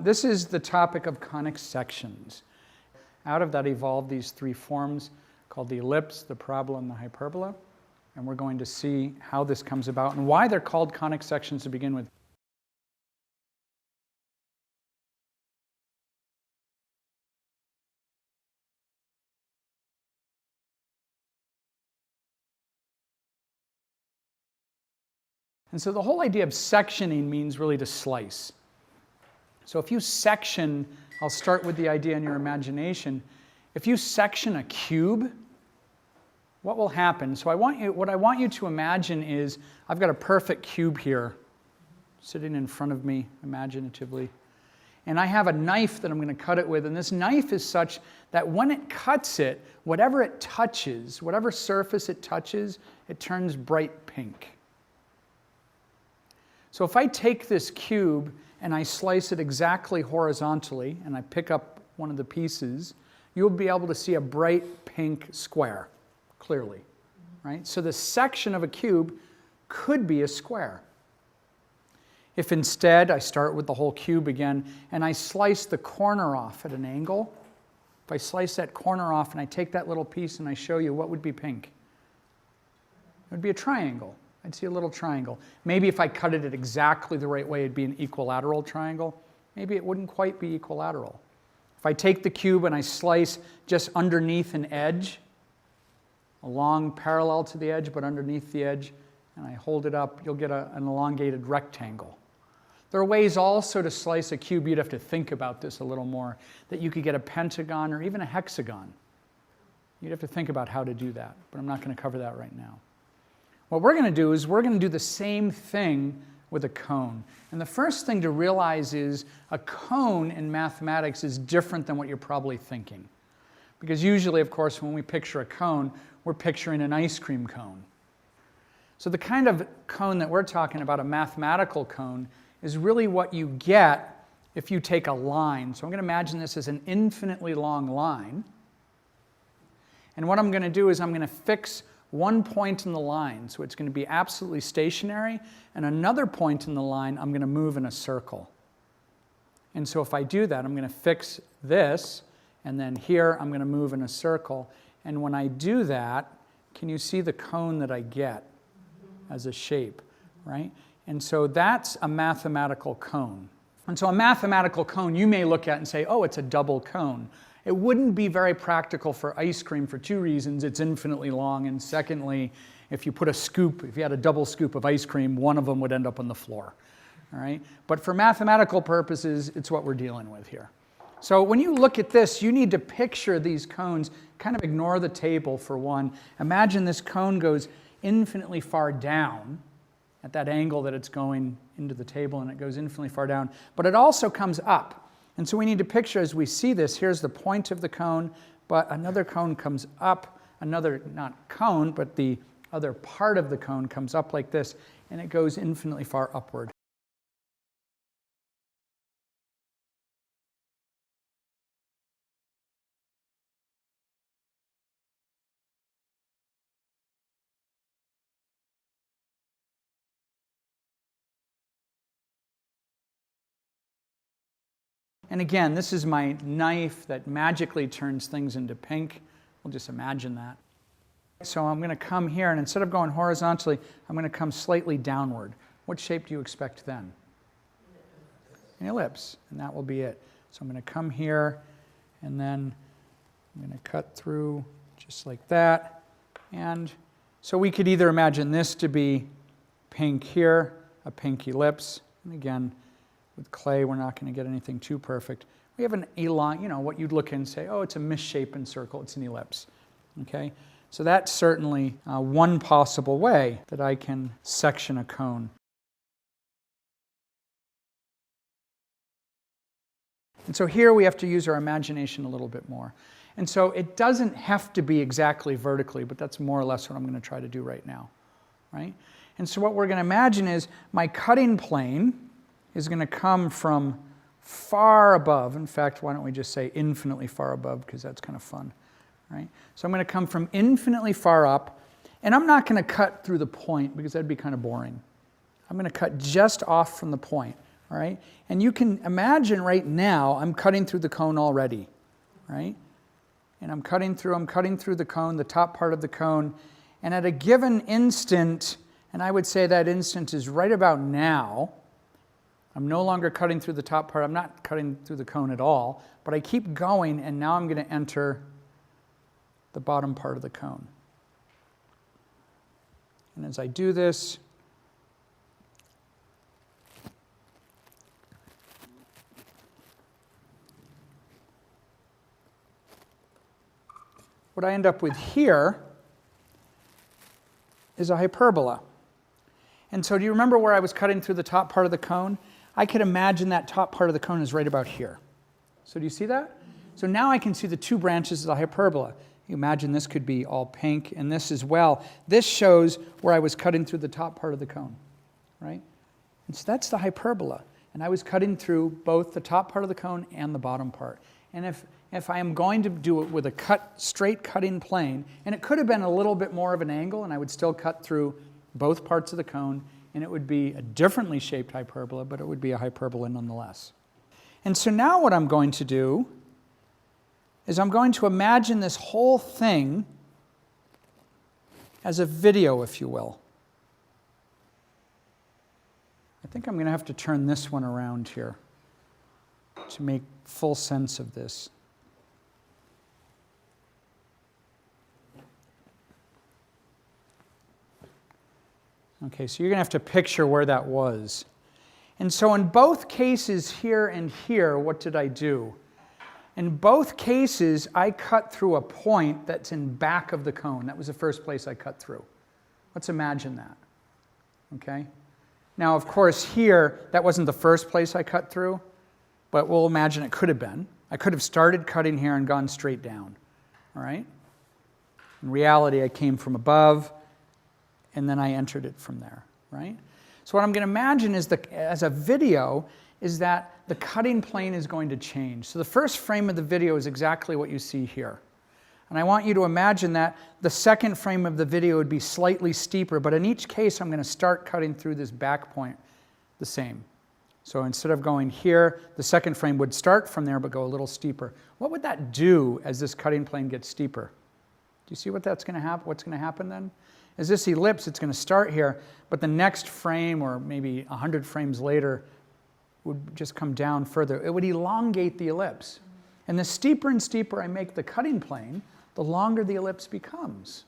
This is the topic of conic sections. Out of that evolved these three forms called the ellipse, the parabola, and the hyperbola. And we're going to see how this comes about and why they're called conic sections to begin with. And so the whole idea of sectioning means really to slice. So if you section, I'll start with the idea in your imagination. If you section a cube, what will happen? So what I want you to imagine is I've got a perfect cube here sitting in front of me imaginatively. And I have a knife that I'm going to cut it with. And this knife is such that when it cuts it, whatever it touches, whatever surface it touches, it turns bright pink. So if I take this cube and I slice it exactly horizontally, and I pick up one of the pieces, you'll be able to see a bright pink square, clearly, right? So the section of a cube could be a square. If instead I start with the whole cube again, and I slice the corner off at an angle, if I slice that corner off and I take that little piece and I show you, what would be pink? It would be a triangle. I'd see a little triangle. Maybe if I cut it at exactly the right way, it'd be an equilateral triangle. Maybe it wouldn't quite be equilateral. If I take the cube and I slice just underneath an edge, along parallel to the edge, but underneath the edge, and I hold it up, you'll get an elongated rectangle. There are ways also to slice a cube, you'd have to think about this a little more, that you could get a pentagon or even a hexagon. You'd have to think about how to do that, but I'm not going to cover that right now. What we're going to do is we're going to do the same thing with a cone. And the first thing to realize is a cone in mathematics is different than what you're probably thinking. Because usually, of course, when we picture a cone, we're picturing an ice cream cone. So the kind of cone that we're talking about, a mathematical cone, is really what you get if you take a line. So I'm going to imagine this as an infinitely long line. And what I'm going to do is I'm going to fix one point in the line, so it's going to be absolutely stationary, and another point in the line I'm going to move in a circle. And so if I do that, I'm going to fix this, and then here I'm going to move in a circle. And when I do that, can you see the cone that I get as a shape, right? And so that's a mathematical cone. And so a mathematical cone you may look at and say, oh, it's a double cone. It wouldn't be very practical for ice cream for two reasons. It's infinitely long, and secondly, if you put a scoop, if you had a double scoop of ice cream, one of them would end up on the floor. All right? But for mathematical purposes, it's what we're dealing with here. So when you look at this, you need to picture these cones, kind of ignore the table for one. Imagine this cone goes infinitely far down at that angle that it's going into the table, and it goes infinitely far down. But it also comes up. And so we need to picture, as we see this, here's the point of the cone, but another cone comes up, another, not cone, but the other part of the cone comes up like this, and it goes infinitely far upward. And again, this is my knife that magically turns things into pink. We'll just imagine that. So I'm going to come here, and instead of going horizontally, I'm going to come slightly downward. What shape do you expect then? An ellipse, and that will be it. So I'm going to come here, and then I'm going to cut through just like that. And so we could either imagine this to be pink here, a pink ellipse, and again, with clay, we're not going to get anything too perfect. We have an elong, what you'd look and say, oh, it's a misshapen circle, it's an ellipse. Okay? So that's certainly one possible way that I can section a cone. And so here we have to use our imagination a little bit more. And so it doesn't have to be exactly vertically, but that's more or less what I'm going to try to do right now. Right? And so what we're going to imagine is my cutting plane is going to come from far above. In fact, why don't we just say infinitely far above, because that's kind of fun. Right? So I'm going to come from infinitely far up, and I'm not going to cut through the point because that'd be kind of boring. I'm going to cut just off from the point, All right? And you can imagine right now, I'm cutting through the cone already, right? And I'm cutting through the cone, the top part of the cone, and at a given instant, and I would say that instant is right about now, I'm no longer cutting through the top part, I'm not cutting through the cone at all, but I keep going, and now I'm going to enter the bottom part of the cone. And as I do this, what I end up with here is a hyperbola. And so do you remember where I was cutting through the top part of the cone? I could imagine that top part of the cone is right about here. So do you see that? So now I can see the two branches of the hyperbola. You imagine this could be all pink, and this as well. This shows where I was cutting through the top part of the cone, right? And so that's the hyperbola. And I was cutting through both the top part of the cone and the bottom part. And if I am going to do it with a straight cutting plane, and it could have been a little bit more of an angle, and I would still cut through both parts of the cone, and it would be a differently shaped hyperbola, but it would be a hyperbola nonetheless. And so now what I'm going to do is I'm going to imagine this whole thing as a video, if you will. I think I'm going to have to turn this one around here to make full sense of this. Okay, so you're going to have to picture where that was. And so in both cases, here and here, what did I do? In both cases, I cut through a point that's in back of the cone. That was the first place I cut through. Let's imagine that. Okay? Now, of course, here, that wasn't the first place I cut through, but we'll imagine it could have been. I could have started cutting here and gone straight down. All right? In reality, I came from above, and then I entered it from there, right? So what I'm going to imagine is as a video is that the cutting plane is going to change. So the first frame of the video is exactly what you see here. And I want you to imagine that the second frame of the video would be slightly steeper, but in each case I'm going to start cutting through this back point the same. So instead of going here, the second frame would start from there but go a little steeper. What would that do as this cutting plane gets steeper? Do you see what that's going to happen? What's going to happen then? Is this ellipse, it's going to start here, but the next frame, or maybe 100 frames later, would just come down further. It would elongate the ellipse. And the steeper and steeper I make the cutting plane, the longer the ellipse becomes.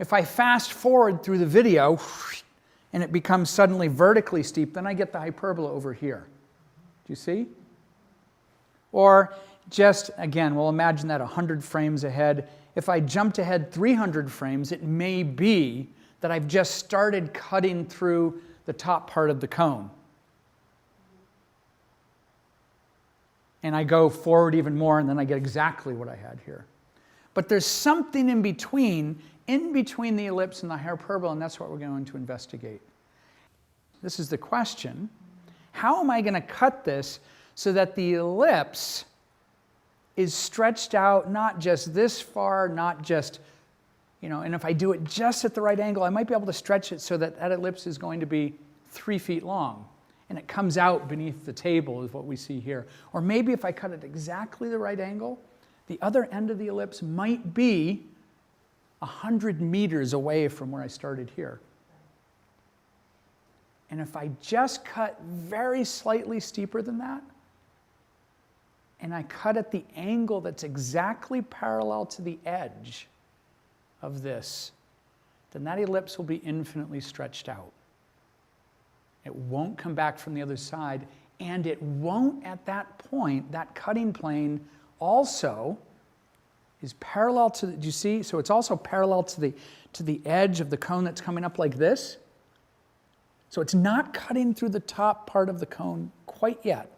If I fast forward through the video, and it becomes suddenly vertically steep, then I get the hyperbola over here. Do you see? Or just, again, we'll imagine that 100 frames ahead. If I jumped ahead 300 frames, it may be that I've just started cutting through the top part of the cone. And I go forward even more, and then I get exactly what I had here. But there's something in between the ellipse and the hyperbola, and that's what we're going to investigate. This is the question. How am I going to cut this so that the ellipse is stretched out not just this far, not just, and if I do it just at the right angle, I might be able to stretch it so that that ellipse is going to be 3 feet long. And it comes out beneath the table is what we see here. Or maybe if I cut it exactly the right angle, the other end of the ellipse might be 100 meters away from where I started here. And if I just cut very slightly steeper than that, and I cut at the angle that's exactly parallel to the edge of this, then that ellipse will be infinitely stretched out. It won't come back from the other side, and it won't at that point, that cutting plane also is parallel to, do you see? So it's also parallel to the edge of the cone that's coming up like this. So it's not cutting through the top part of the cone quite yet.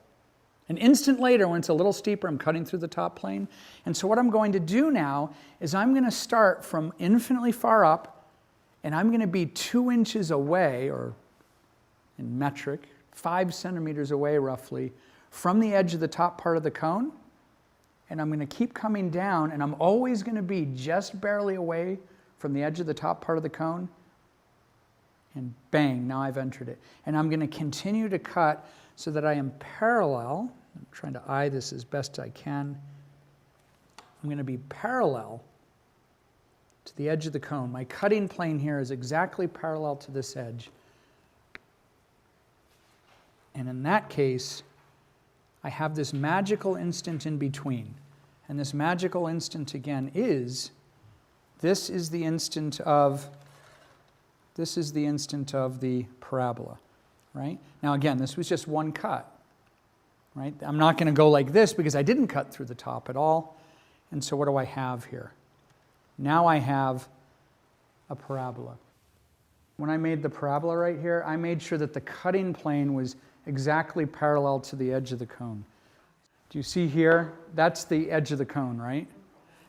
An instant later, when it's a little steeper, I'm cutting through the top plane. And so what I'm going to do now is I'm going to start from infinitely far up, and I'm going to be 2 inches away, or in metric, 5 centimeters away roughly, from the edge of the top part of the cone. And I'm going to keep coming down, and I'm always going to be just barely away from the edge of the top part of the cone. And bang, now I've entered it. And I'm going to continue to cut so that I am parallel. I'm trying to eye this as best I can. I'm going to be parallel to the edge of the cone. My cutting plane here is exactly parallel to this edge. And in that case, I have this magical instant in between. And this magical instant, again, is, this is the instant of the parabola, right? Now again, this was just one cut, right? I'm not going to go like this because I didn't cut through the top at all. And so what do I have here? Now I have a parabola. When I made the parabola right here, I made sure that the cutting plane was exactly parallel to the edge of the cone. Do you see here? That's the edge of the cone, right?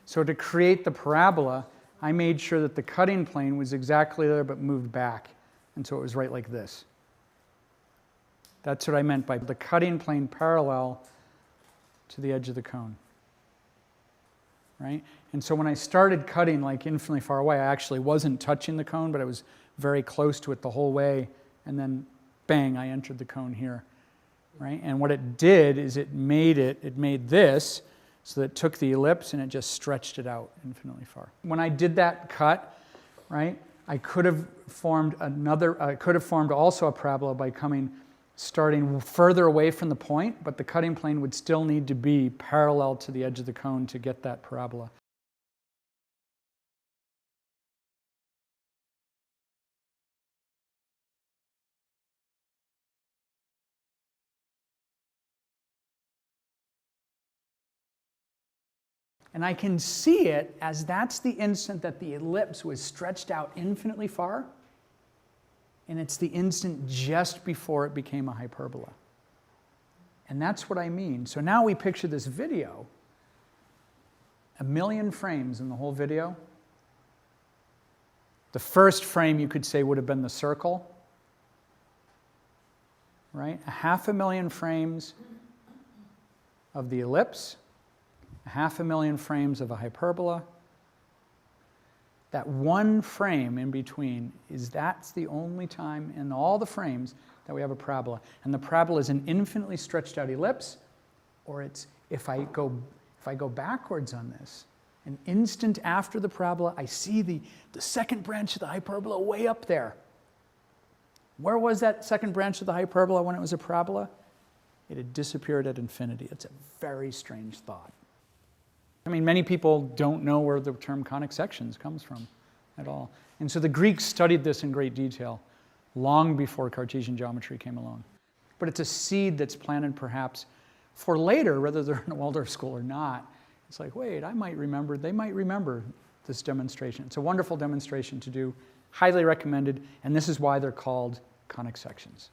So to create the parabola, I made sure that the cutting plane was exactly there but moved back. And so it was right like this. That's what I meant by the cutting plane parallel to the edge of the cone. Right? And so when I started cutting like infinitely far away, I actually wasn't touching the cone, but I was very close to it the whole way. And then bang, I entered the cone here. Right? And what it did is it made this, so that it took the ellipse and it just stretched it out infinitely far. When I did that cut, right, I could have formed also a parabola by starting further away from the point, but the cutting plane would still need to be parallel to the edge of the cone to get that parabola. And I can see it as that's the instant that the ellipse was stretched out infinitely far, and it's the instant just before it became a hyperbola. And that's what I mean. So now we picture this video, 1,000,000 frames in the whole video. The first frame, you could say, would have been the circle, right? 500,000 frames of the ellipse, 500,000 frames of a hyperbola. That one frame in between that's the only time in all the frames that we have a parabola. And the parabola is an infinitely stretched out ellipse, or it's, if I go backwards on this, an instant after the parabola, I see the second branch of the hyperbola way up there. Where was that second branch of the hyperbola when it was a parabola? It had disappeared at infinity. It's a very strange thought. I mean, many people don't know where the term conic sections comes from at all. And so the Greeks studied this in great detail long before Cartesian geometry came along. But it's a seed that's planted perhaps for later, whether they're in a Waldorf school or not. It's like, wait, they might remember this demonstration. It's a wonderful demonstration to do, highly recommended, and this is why they're called conic sections.